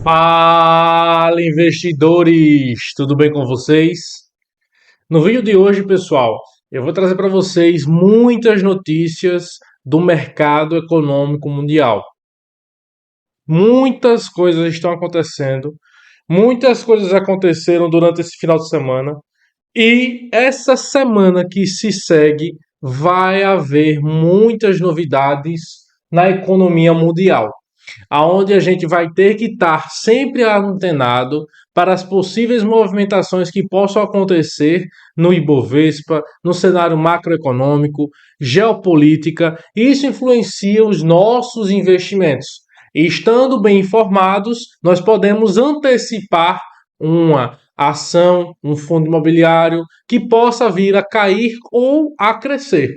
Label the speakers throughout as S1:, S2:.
S1: Fala, investidores! Tudo bem com vocês? No vídeo de hoje, pessoal, eu vou trazer para vocês muitas notícias do mercado econômico mundial. Muitas coisas estão acontecendo, muitas coisas aconteceram durante esse final de semana e essa semana que se segue vai haver muitas novidades na economia mundial, aonde a gente vai ter que estar sempre antenado para as possíveis movimentações que possam acontecer no Ibovespa, no cenário macroeconômico, geopolítica. Isso influencia os nossos investimentos. E estando bem informados, nós podemos antecipar uma ação, um fundo imobiliário que possa vir a cair ou a crescer.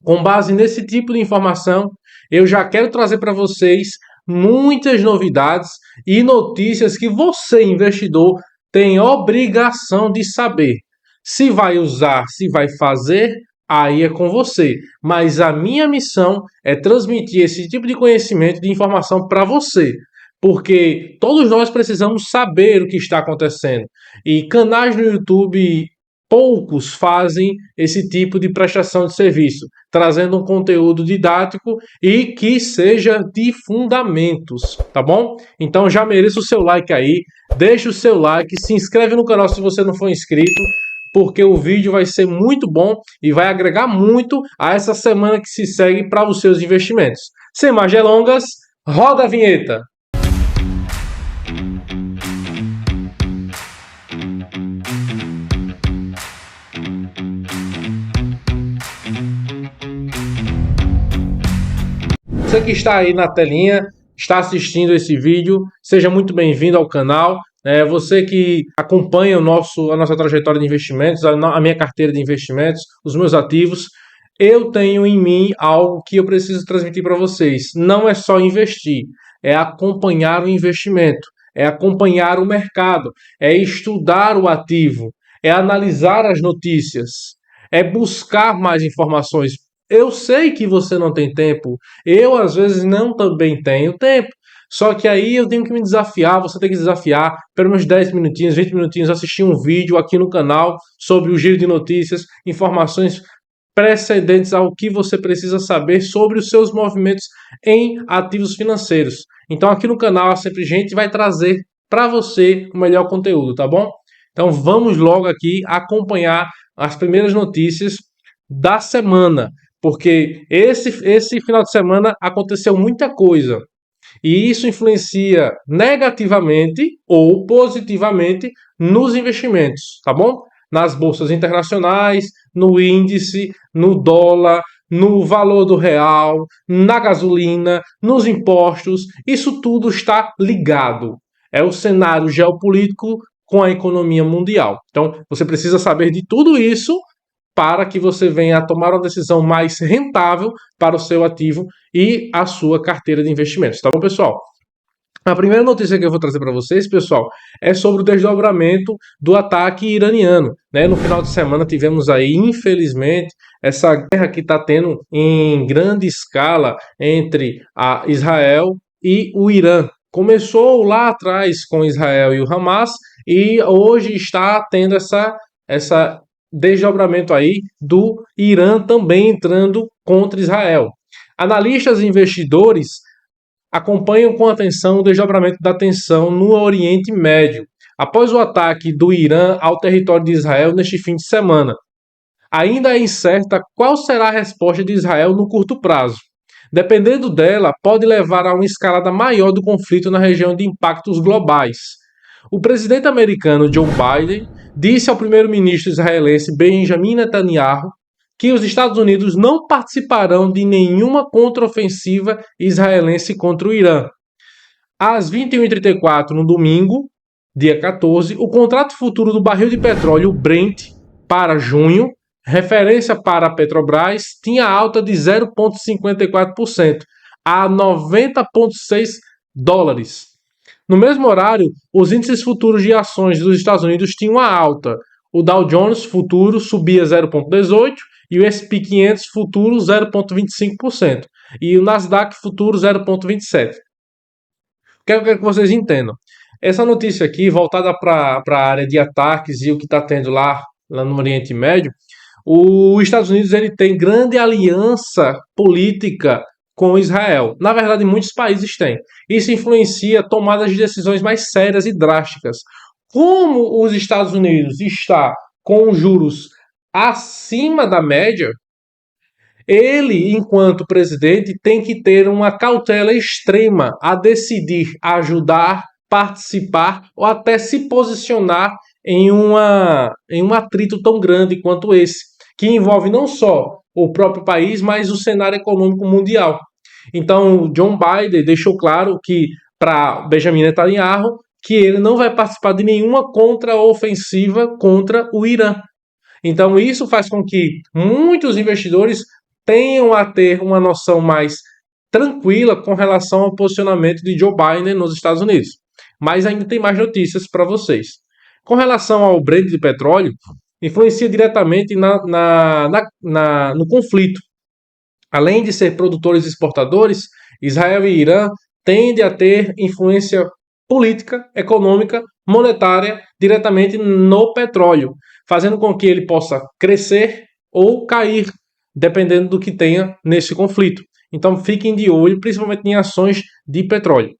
S1: Com base nesse tipo de informação, eu já quero trazer para vocês muitas novidades e notícias que você, investidor, tem obrigação de saber. Se vai usar, se vai fazer, aí é com você. Mas a minha missão é transmitir esse tipo de conhecimento, de informação para você. Porque todos nós precisamos saber o que está acontecendo. E canais no YouTube, poucos fazem esse tipo de prestação de serviço, trazendo um conteúdo didático e que seja de fundamentos, tá bom? Então já mereça o seu like aí, deixa o seu like, se inscreve no canal se você não for inscrito, porque o vídeo vai ser muito bom e vai agregar muito a essa semana que se segue para os seus investimentos. Sem mais delongas, roda a vinheta! Você que está aí na telinha, está assistindo esse vídeo, seja muito bem-vindo ao canal. Você que acompanha a nossa trajetória de investimentos, a minha carteira de investimentos, os meus ativos, eu tenho em mim algo que eu preciso transmitir para vocês. Não é só investir, é acompanhar o investimento, é acompanhar o mercado, é estudar o ativo, é analisar as notícias, é buscar mais informações. Eu sei que você não tem tempo, eu às vezes não também tenho tempo, só que aí eu tenho que me desafiar, você tem que desafiar, pelo menos 10 minutinhos, 20 minutinhos, assistir um vídeo aqui no canal sobre o giro de notícias, informações precedentes ao que você precisa saber sobre os seus movimentos em ativos financeiros. Então aqui no canal a Sempre Gente vai trazer para você o melhor conteúdo, tá bom? Então vamos logo aqui acompanhar as primeiras notícias da semana, porque esse final de semana aconteceu muita coisa e isso influencia negativamente ou positivamente nos investimentos, tá bom? Nas bolsas internacionais, no índice, no dólar, no valor do real, na gasolina, nos impostos, isso tudo está ligado. É o cenário geopolítico com a economia mundial. Então, você precisa saber de tudo isso para que você venha a tomar uma decisão mais rentável para o seu ativo e a sua carteira de investimentos. Tá bom, pessoal? A primeira notícia que eu vou trazer para vocês, pessoal, é sobre o desdobramento do ataque iraniano. No final de semana tivemos aí, infelizmente, essa guerra que está tendo em grande escala entre a Israel e o Irã. Começou lá atrás com Israel e o Hamas e hoje está tendo essa desdobramento aí do Irã também entrando contra Israel. Analistas e investidores acompanham com atenção o desdobramento da tensão no Oriente Médio, após o ataque do Irã ao território de Israel neste fim de semana. Ainda é incerta qual será a resposta de Israel no curto prazo. Dependendo dela, pode levar a uma escalada maior do conflito na região de impactos globais. O presidente americano Joe Biden disse ao primeiro-ministro israelense Benjamin Netanyahu que os Estados Unidos não participarão de nenhuma contraofensiva israelense contra o Irã. Às 21h34, no domingo, dia 14, o contrato futuro do barril de petróleo Brent para junho, referência para a Petrobras, tinha alta de 0,54% a 90,6 dólares. No mesmo horário, os índices futuros de ações dos Estados Unidos tinham uma alta. O Dow Jones futuro subia 0,18% e o S&P 500 futuro 0,25% e o Nasdaq futuro 0,27%. que eu quero que vocês entendam? Essa notícia aqui, voltada para a área de ataques e o que está tendo lá no Oriente Médio, os Estados Unidos ele tem grande aliança política com Israel. Na verdade, muitos países têm. Isso influencia tomadas de decisões mais sérias e drásticas. Como os Estados Unidos está com juros acima da média, ele, enquanto presidente, tem que ter uma cautela extrema a decidir ajudar, participar ou até se posicionar em um atrito tão grande quanto esse, que envolve não só o próprio país, mas o cenário econômico mundial. Então, John Biden deixou claro que para Benjamin Netanyahu que ele não vai participar de nenhuma contraofensiva contra o Irã. Então, isso faz com que muitos investidores tenham a ter uma noção mais tranquila com relação ao posicionamento de Joe Biden nos Estados Unidos. Mas ainda tem mais notícias para vocês. Com relação ao Brent de petróleo, influencia diretamente no conflito. Além de ser produtores e exportadores, Israel e Irã tendem a ter influência política, econômica, monetária diretamente no petróleo, fazendo com que ele possa crescer ou cair, dependendo do que tenha nesse conflito. Então fiquem de olho, principalmente em ações de petróleo.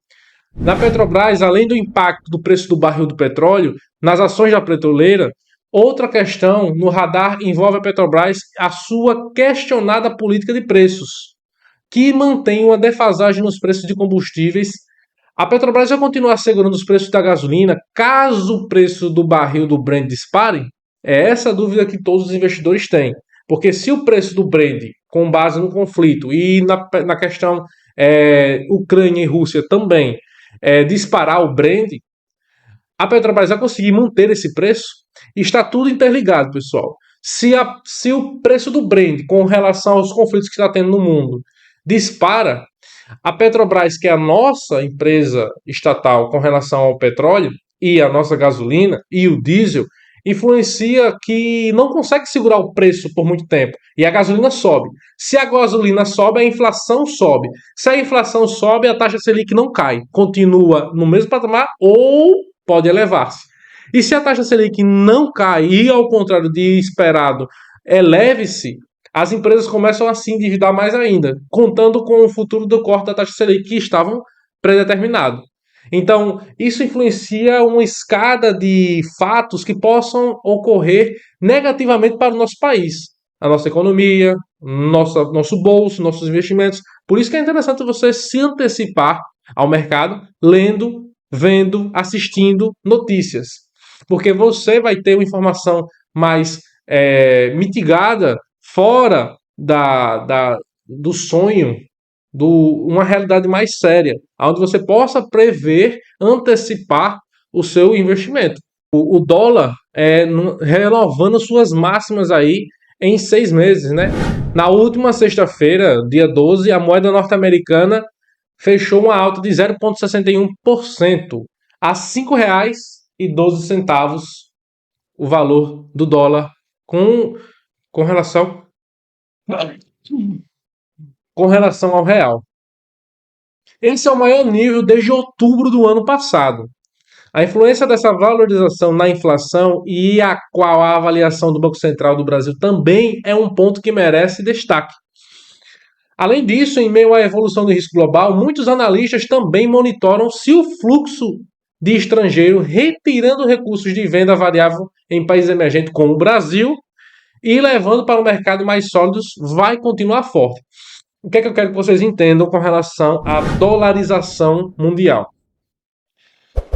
S1: Na Petrobras, além do impacto do preço do barril do petróleo, nas ações da petroleira, outra questão no radar envolve a Petrobras, a sua questionada política de preços, que mantém uma defasagem nos preços de combustíveis. A Petrobras vai continuar segurando os preços da gasolina caso o preço do barril do Brent dispare? É essa a dúvida que todos os investidores têm. Porque se o preço do Brent, com base no conflito e na questão Ucrânia e Rússia também, disparar o Brent, a Petrobras vai conseguir manter esse preço? Está tudo interligado, pessoal. Se o preço do Brent, com relação aos conflitos que está tendo no mundo, dispara, a Petrobras, que é a nossa empresa estatal com relação ao petróleo e a nossa gasolina e o diesel, influencia que não consegue segurar o preço por muito tempo e a gasolina sobe. Se a gasolina sobe, a inflação sobe. Se a inflação sobe, a taxa Selic não cai, continua no mesmo patamar ou pode elevar-se. E se a taxa Selic não cai e, ao contrário de esperado, eleve-se, as empresas começam a se endividar mais ainda, contando com o futuro do corte da taxa Selic que estavam predeterminado. Então, isso influencia uma escada de fatos que possam ocorrer negativamente para o nosso país, a nossa economia, nosso bolso, nossos investimentos. Por isso que é interessante você se antecipar ao mercado, lendo, vendo, assistindo notícias. Porque você vai ter uma informação mais mitigada, fora do sonho, uma realidade mais séria, onde você possa prever, antecipar o seu investimento. O dólar renovando suas máximas aí em 6 meses, né? Na última sexta-feira, dia 12, a moeda norte-americana fechou uma alta de 0,61% a R$ 5,12 o valor do dólar com relação ao real. Esse é o maior nível desde outubro do ano passado. A influência dessa valorização na inflação e a qual a avaliação do Banco Central do Brasil também é um ponto que merece destaque. Além disso, em meio à evolução do risco global, muitos analistas também monitoram se o fluxo de estrangeiro retirando recursos de venda variável em países emergentes como o Brasil e levando para um mercado mais sólidos vai continuar forte. O que é que eu quero que vocês entendam com relação à dolarização mundial?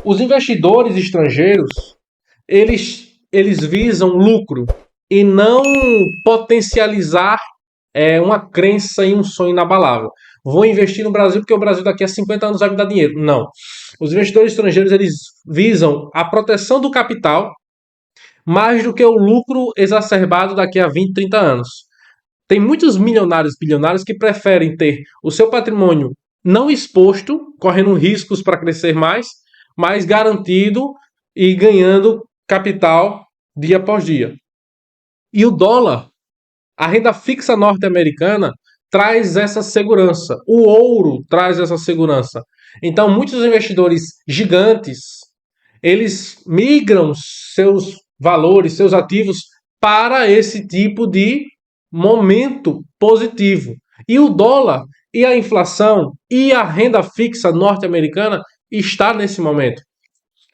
S1: Os investidores estrangeiros, eles visam lucro e não potencializar uma crença e um sonho inabalável. Vou investir no Brasil porque o Brasil daqui a 50 anos vai me dar dinheiro. Não. Os investidores estrangeiros, eles visam a proteção do capital mais do que o lucro exacerbado daqui a 20, 30 anos. Tem muitos milionários e bilionários que preferem ter o seu patrimônio não exposto, correndo riscos para crescer mais, mas garantido e ganhando capital dia após dia. E o dólar, a renda fixa norte-americana, traz essa segurança. O ouro traz essa segurança. Então, muitos investidores gigantes, eles migram seus valores, seus ativos para esse tipo de momento positivo. E o dólar, e a inflação, e a renda fixa norte-americana está nesse momento.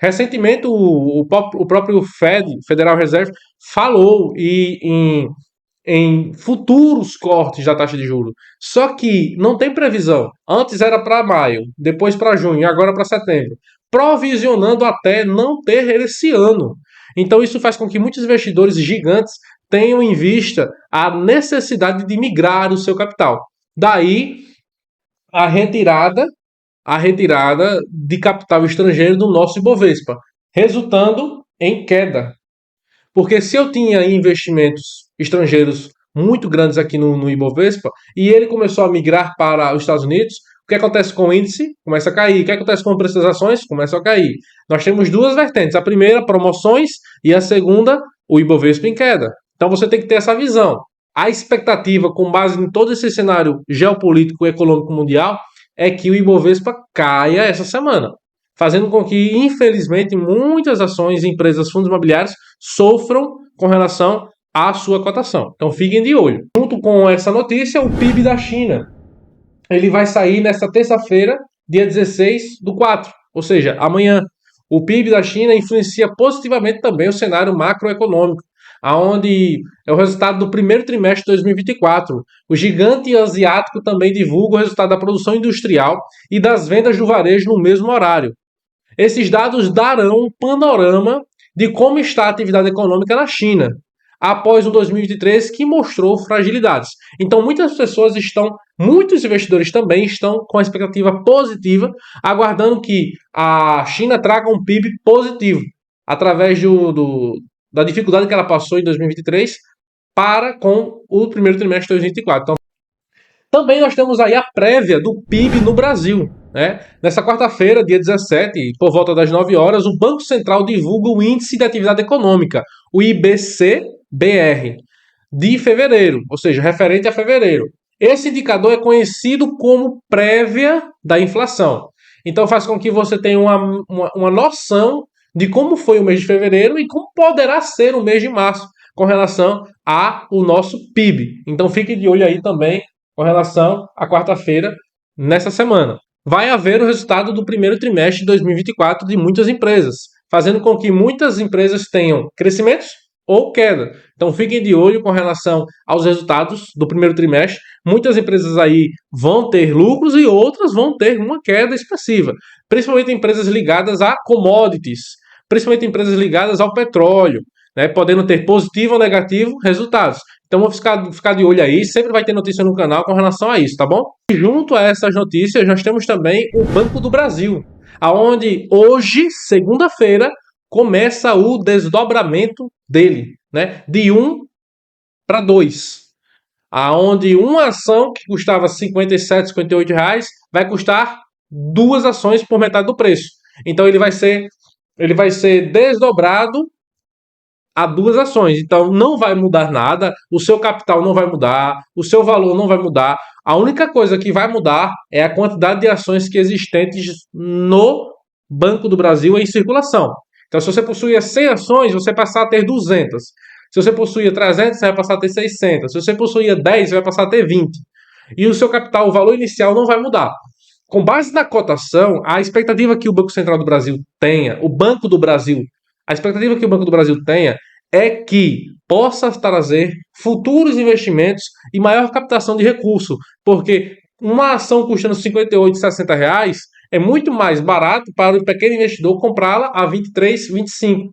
S1: Recentemente, o próprio Fed, Federal Reserve, falou em futuros cortes da taxa de juros. Só que não tem previsão. Antes era para maio, depois para junho e agora para setembro. Provisionando até não ter esse ano. Então isso faz com que muitos investidores gigantes tenham em vista a necessidade de migrar o seu capital. Daí a retirada de capital estrangeiro do nosso Ibovespa, resultando em queda. Porque se eu tinha investimentos estrangeiros muito grandes aqui no Ibovespa e ele começou a migrar para os Estados Unidos, o que acontece com o índice? Começa a cair. O que acontece com o preço das ações? Começa a cair. Nós temos duas vertentes. A primeira, promoções, e a segunda, o Ibovespa em queda. Então você tem que ter essa visão. A expectativa, com base em todo esse cenário geopolítico e econômico mundial, é que o Ibovespa caia essa semana, fazendo com que, infelizmente, muitas ações, empresas, fundos imobiliários sofram com relação à sua cotação. Então fiquem de olho. Junto com essa notícia, o PIB da China, ele vai sair nesta terça-feira, dia 16 do 4, ou seja, amanhã. O PIB da China influencia positivamente também o cenário macroeconômico, aonde é o resultado do primeiro trimestre de 2024. O gigante asiático também divulga o resultado da produção industrial e das vendas do varejo no mesmo horário. Esses dados darão um panorama de como está a atividade econômica na China, após um 2023 que mostrou fragilidades. Então, muitos investidores também estão com a expectativa positiva, aguardando que a China traga um PIB positivo, através da dificuldade que ela passou em 2023 para com o primeiro trimestre de 2024. Então, também nós temos aí a prévia do PIB no Brasil. Né? Nessa quarta-feira, dia 17, por volta das 9 horas, o Banco Central divulga o Índice de Atividade Econômica, o IBC-BR, de fevereiro, ou seja, referente a fevereiro. Esse indicador é conhecido como prévia da inflação. Então faz com que você tenha uma noção de como foi o mês de fevereiro e como poderá ser o mês de março com relação ao nosso PIB. Então fique de olho aí também com relação à quarta-feira nessa semana. Vai haver o resultado do primeiro trimestre de 2024 de muitas empresas, fazendo com que muitas empresas tenham crescimentos ou queda. Então fiquem de olho com relação aos resultados do primeiro trimestre. Muitas empresas aí vão ter lucros e outras vão ter uma queda expressiva, principalmente empresas ligadas a commodities, principalmente empresas ligadas ao petróleo, né, podendo ter positivo ou negativo resultados. Então vou ficar de olho aí, sempre vai ter notícia no canal com relação a isso, tá bom? E junto a essas notícias, nós temos também o Banco do Brasil, aonde hoje, segunda-feira, começa o desdobramento dele, né, de 1 para 2, aonde uma ação que custava R$ 57, R$ 58 vai custar duas ações por metade do preço. Então ele vai ser desdobrado a duas ações. Então não vai mudar nada, o seu capital não vai mudar, o seu valor não vai mudar. A única coisa que vai mudar é a quantidade de ações que existentes no Banco do Brasil em circulação. Então se você possuía 100 ações, você passar a ter 200. Se você possuía 300, você vai passar a ter 600. Se você possuía 10, você vai passar a ter 20. E o seu capital, o valor inicial não vai mudar. Com base na cotação, a expectativa que o Banco Central do Brasil tenha, o Banco do Brasil, a expectativa que o Banco do Brasil tenha é que possa trazer futuros investimentos e maior captação de recurso, porque uma ação custando R$ 58, R$ 60 é muito mais barato para o pequeno investidor comprá-la a 23, 25.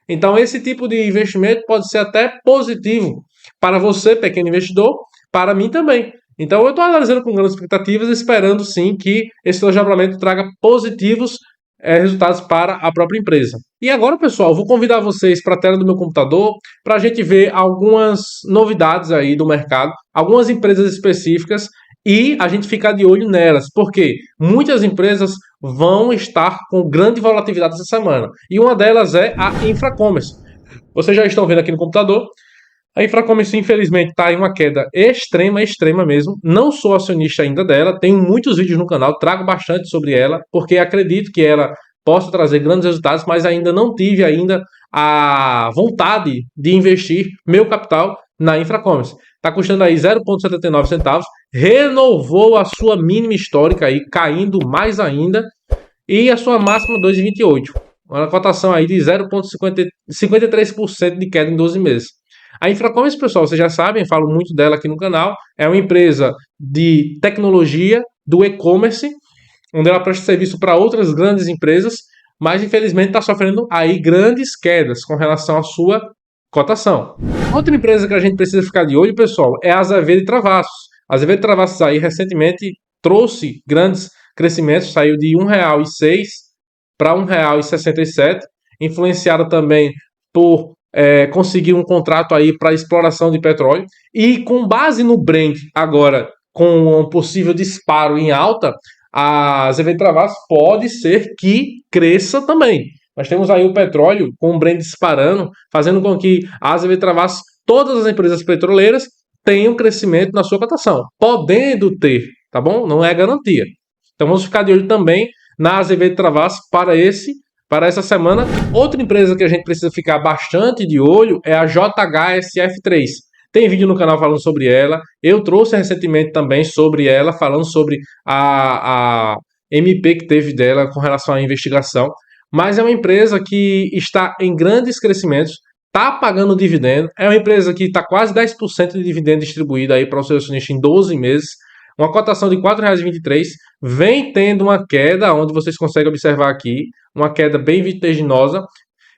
S1: Então esse tipo de investimento pode ser até positivo para você, pequeno investidor, para mim também. Então eu estou analisando com grandes expectativas, esperando sim que esse desdobramento traga positivos resultados para a própria empresa. E agora, pessoal, vou convidar vocês para a tela do meu computador para a gente ver algumas novidades aí do mercado, algumas empresas específicas e a gente ficar de olho nelas, porque muitas empresas vão estar com grande volatilidade essa semana. E uma delas é a Infracommerce. Vocês já estão vendo aqui no computador. A Infracommerce, infelizmente, está em uma queda extrema, extrema mesmo. Não sou acionista ainda dela, tenho muitos vídeos no canal, trago bastante sobre ela, porque acredito que ela possa trazer grandes resultados, mas ainda não tive ainda a vontade de investir meu capital na Infracommerce. Está custando aí 0,79 centavos, renovou a sua mínima histórica aí, caindo mais ainda, e a sua máxima 2,28. Uma cotação aí de 0,53% de queda em 12 meses. A Infracommerce, pessoal, vocês já sabem, falo muito dela aqui no canal, é uma empresa de tecnologia, do e-commerce, onde ela presta serviço para outras grandes empresas, mas infelizmente está sofrendo aí grandes quedas com relação à sua cotação. Outra empresa que a gente precisa ficar de olho, pessoal, é a Azevedo e Travassos. A Azevedo e Travassos aí recentemente trouxe grandes crescimentos, saiu de R$ 1,06 para R$ 1,67, influenciada também por conseguir um contrato aí para exploração de petróleo, e com base no Brent agora, com um possível disparo em alta, a Azevedo Travassos pode ser que cresça também. Nós temos aí o petróleo com o Brent disparando, fazendo com que a Azevedo Travassos, todas as empresas petroleiras, tenham crescimento na sua cotação, podendo ter, tá bom? Não é garantia. Então vamos ficar de olho também na Azevedo Travassos para essa semana. Outra empresa que a gente precisa ficar bastante de olho é a JHSF3. Tem vídeo no canal falando sobre ela. Eu trouxe recentemente também sobre ela, falando sobre a MP que teve dela com relação à investigação. Mas é uma empresa que está em grandes crescimentos, está pagando dividendo. É uma empresa que está quase 10% de dividendo distribuído aí para o seu acionista em 12 meses. Uma cotação de R$ 4,23, vem tendo uma queda, onde vocês conseguem observar aqui, uma queda bem vertiginosa,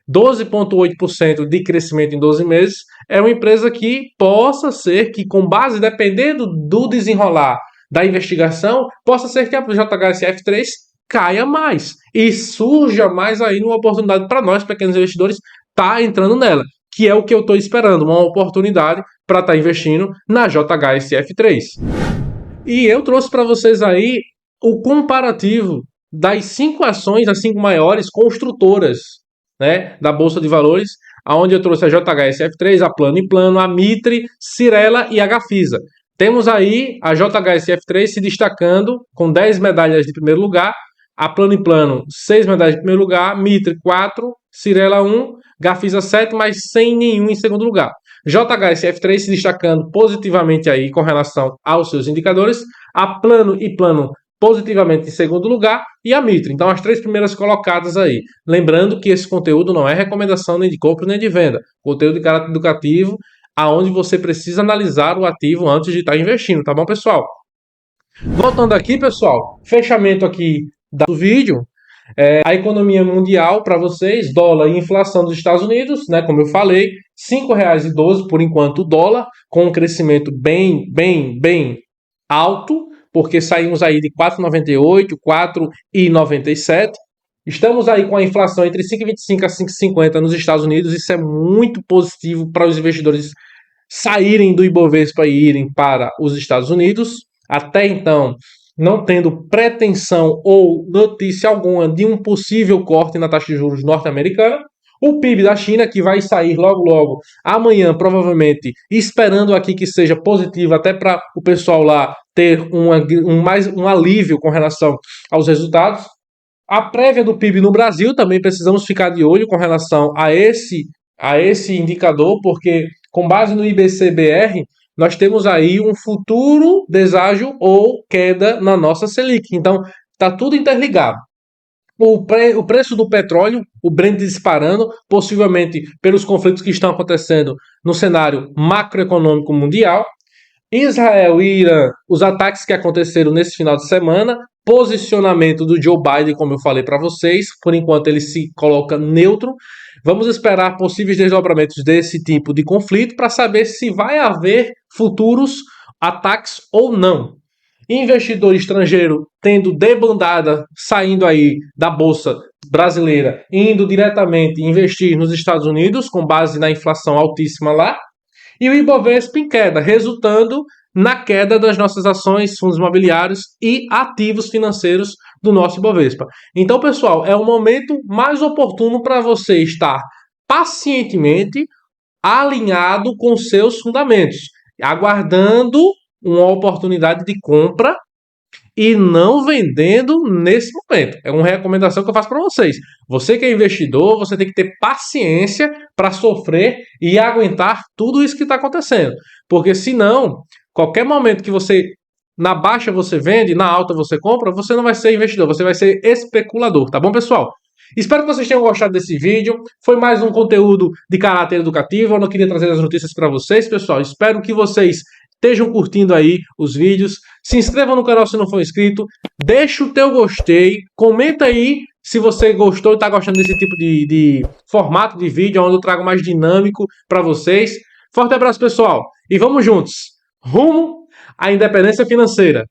S1: 12,8% de crescimento em 12 meses. É uma empresa que possa ser que, com base, dependendo do desenrolar da investigação, possa ser que a JHSF3 caia mais e surja mais aí uma oportunidade para nós, pequenos investidores, tá entrando nela, que é o que eu estou esperando, uma oportunidade para estar investindo na JHSF3. E eu trouxe para vocês aí o comparativo das 5 ações, as 5 maiores construtoras, né, da Bolsa de Valores, aonde eu trouxe a JHSF3, a Plano e Plano, a Mitre, Cyrela e a Gafisa. Temos aí a JHSF3 se destacando com 10 medalhas de primeiro lugar, a Plano e Plano 6 medalhas de primeiro lugar, Mitre 4, Cyrela 1, Gafisa 7, mas sem nenhum em segundo lugar. JHSF3 se destacando positivamente aí com relação aos seus indicadores, a Plano e Plano positivamente em segundo lugar e a Mitre. Então, as 3 primeiras colocadas aí. Lembrando que esse conteúdo não é recomendação nem de compra nem de venda. Conteúdo de caráter educativo, aonde você precisa analisar o ativo antes de estar investindo, tá bom, pessoal? Voltando aqui, pessoal, fechamento aqui do vídeo. A economia mundial para vocês, dólar e inflação dos Estados Unidos, né, como eu falei, R$ 5,12 por enquanto o dólar, com um crescimento bem alto, porque saímos aí de 4,98, 4,97. Estamos aí com a inflação entre 5,25 a 5,50 nos Estados Unidos. Isso é muito positivo para os investidores saírem do Ibovespa e irem para os Estados Unidos. Até então, não tendo pretensão ou notícia alguma de um possível corte na taxa de juros norte-americana. O PIB da China, que vai sair logo amanhã, provavelmente, esperando aqui que seja positivo, até para o pessoal lá ter um alívio com relação aos resultados. A prévia do PIB no Brasil, também precisamos ficar de olho com relação a esse indicador, porque com base no IBC-BR, nós temos aí um futuro deságio ou queda na nossa Selic. Então, está tudo interligado. O preço do petróleo, o Brent disparando, possivelmente pelos conflitos que estão acontecendo no cenário macroeconômico mundial. Israel e Irã, os ataques que aconteceram nesse final de semana, posicionamento do Joe Biden, como eu falei para vocês, por enquanto ele se coloca neutro. Vamos esperar possíveis desdobramentos desse tipo de conflito para saber se vai haver futuros ataques ou não. Investidor estrangeiro tendo debandada, saindo aí da Bolsa brasileira, indo diretamente investir nos Estados Unidos, com base na inflação altíssima lá, e o Ibovespa em queda, resultando na queda das nossas ações, fundos imobiliários e ativos financeiros do nosso Ibovespa. Então, pessoal, é o momento mais oportuno para você estar pacientemente alinhado com seus fundamentos, aguardando uma oportunidade de compra e não vendendo nesse momento. É uma recomendação que eu faço para vocês. Você que é investidor, você tem que ter paciência para sofrer e aguentar tudo isso que está acontecendo. Porque senão, qualquer momento que você, na baixa você vende, na alta você compra, você não vai ser investidor, você vai ser especulador, tá bom, pessoal? Espero que vocês tenham gostado desse vídeo. Foi mais um conteúdo de caráter educativo. Eu não queria trazer as notícias para vocês, pessoal. Espero que vocês estejam curtindo aí os vídeos. Se inscreva no canal se não for inscrito. Deixa o teu gostei. Comenta aí se você gostou e está gostando desse tipo de formato de vídeo, onde eu trago mais dinâmico para vocês. Forte abraço, pessoal. E vamos juntos. Rumo à independência financeira.